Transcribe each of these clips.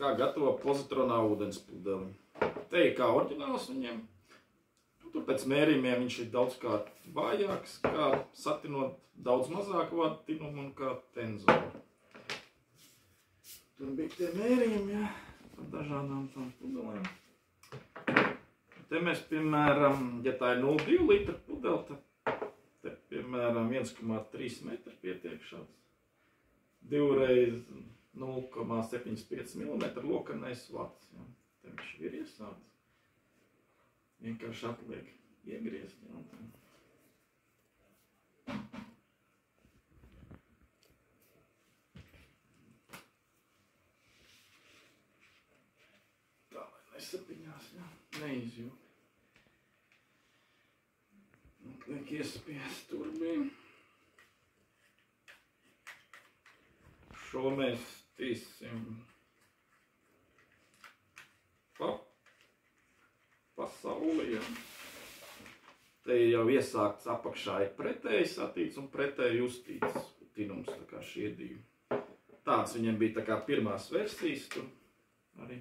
kā gatavo pozitronā ūdens pudeli. Te ir kā oriģināls viņiem. Tur pēc mērījumiem viņš ir daudzkārt vājāks, kā satinot daudz mazāku vadu tinumu un kā tenzoru. Tur bija tie mērījumi, jā, par dažādām tām pudelēm. Te mēs, piemēram, ja tā ir 0,2 litra pudele, tad te, piemēram, 1,3 metri pietiek šāds. 2 x 0,75 mm lokanais vats. Ja. Te viņš ir iesāts. Vienkārši atliek iegriezt. Ja, tā, lai nesapiņās, ja. Neizjūt. Atliek iespiest turbīnu. Šo mēs tīsim pa sauli. Ja. Te jau iesākts apakšā ir pretēji satīts un pretēji uztīts tinums, tā kā šie divi. Tāds viņiem bija tā kā pirmās versijas tur arī.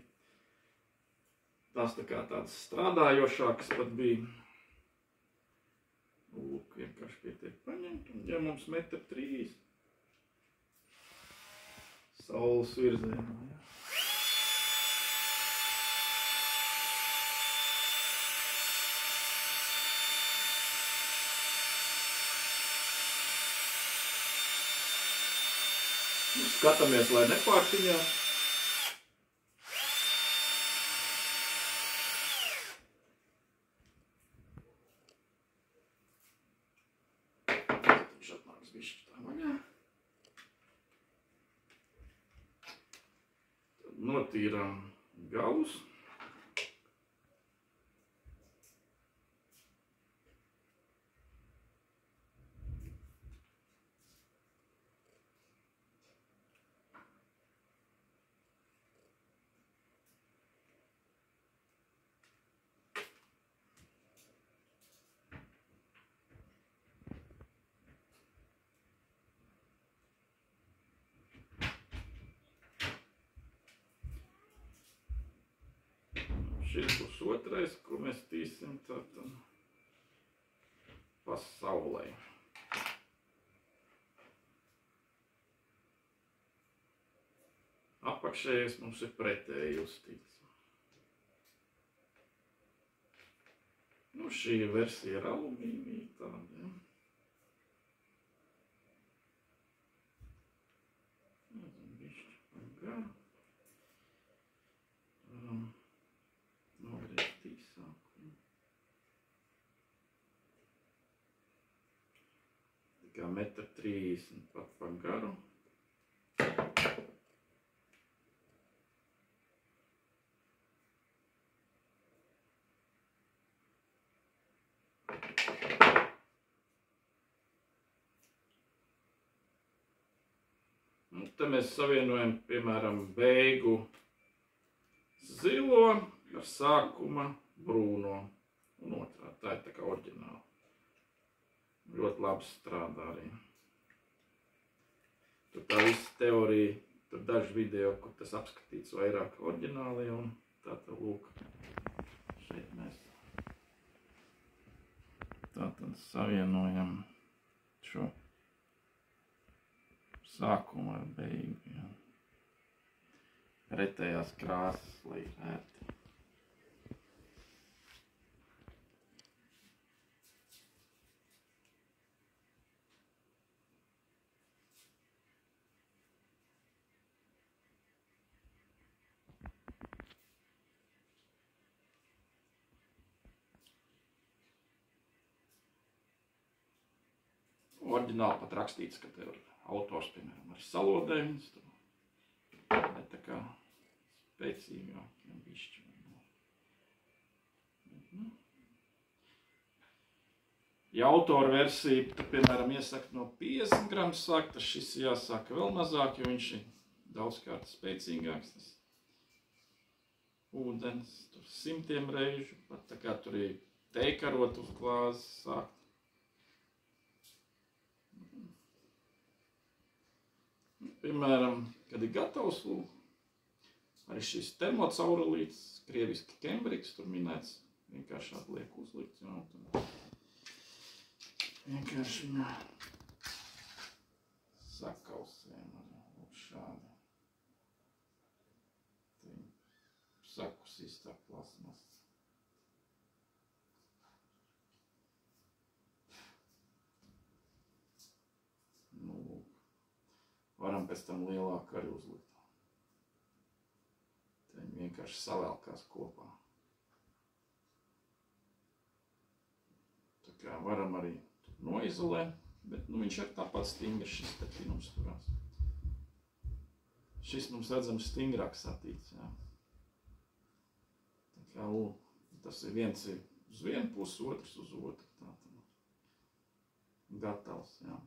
Tās tā kā tādas strādājošākas pat bija. Lūk, vienkārši pietiek paņemt, un ja mums 1,3 m saules virzienā. Ja. Skatāmies, lai nepārtiņās. Viņš atnāks bišķi tā vaļā. Tad notīram galus. Šis būs otrais, ko mēs tīsim tātad pa saulei. Apakšējais mums ir pretēji uztīts. Nu, šī versija ir alumīnija tāda, ja. Bišķi par garu. Nogriezt īsāk. Tikai 1,30 m pat par garu. Un te mēs savienojam, piemēram, beigu zilo ar sākuma brūno un otrā. Tā ir tā kā oriģināla. Ļoti labi strādā arī. Tur tā visa teorija, tur daži video, kur tas apskatīts vairāk oriģināli, un tā tad lūk, šeit mēs tātad savienojam šo sākumu ar beigu, ja. Pretējās krāsas, lai ir ērti. Oriģināli pat rakstīts, ka te ir autors, piemēram, ar salodēm. Bet tā kā spēcīgāk, ja bišķi. Ja autora versija, tad, piemēram, iesaka no 50 gramu sāk, tad šis jāsaka vēl mazāk, jo viņš ir daudzkārt spēcīgāks. Tas ūdens, tur 100 reižu, pat tā kā tur ir teikarot uz glāzes sākt. Piemēram, kad ir gatavs, lūk, Arī šis termocaurulīts, krieviski Kembriks tur minēts, vienkārši atliek uzlikt, jā, un vienkārši viņā sakausējam arī šādi. Sakus īstā plasmas. Nu, lūk. Varam pēc tam lielāku arī uzlikt. Te viņi vienkārši savēlkās kopā. Tā kā varam arī noizolēt, bet nu, viņš ir tāpat stingrs, šis te pinums turās. Šis mums redzams stingrāk satīts, jā. Tā kā, tas ir viens ir uz vienu pusi, otrs uz otru. Tā gatavs, jā.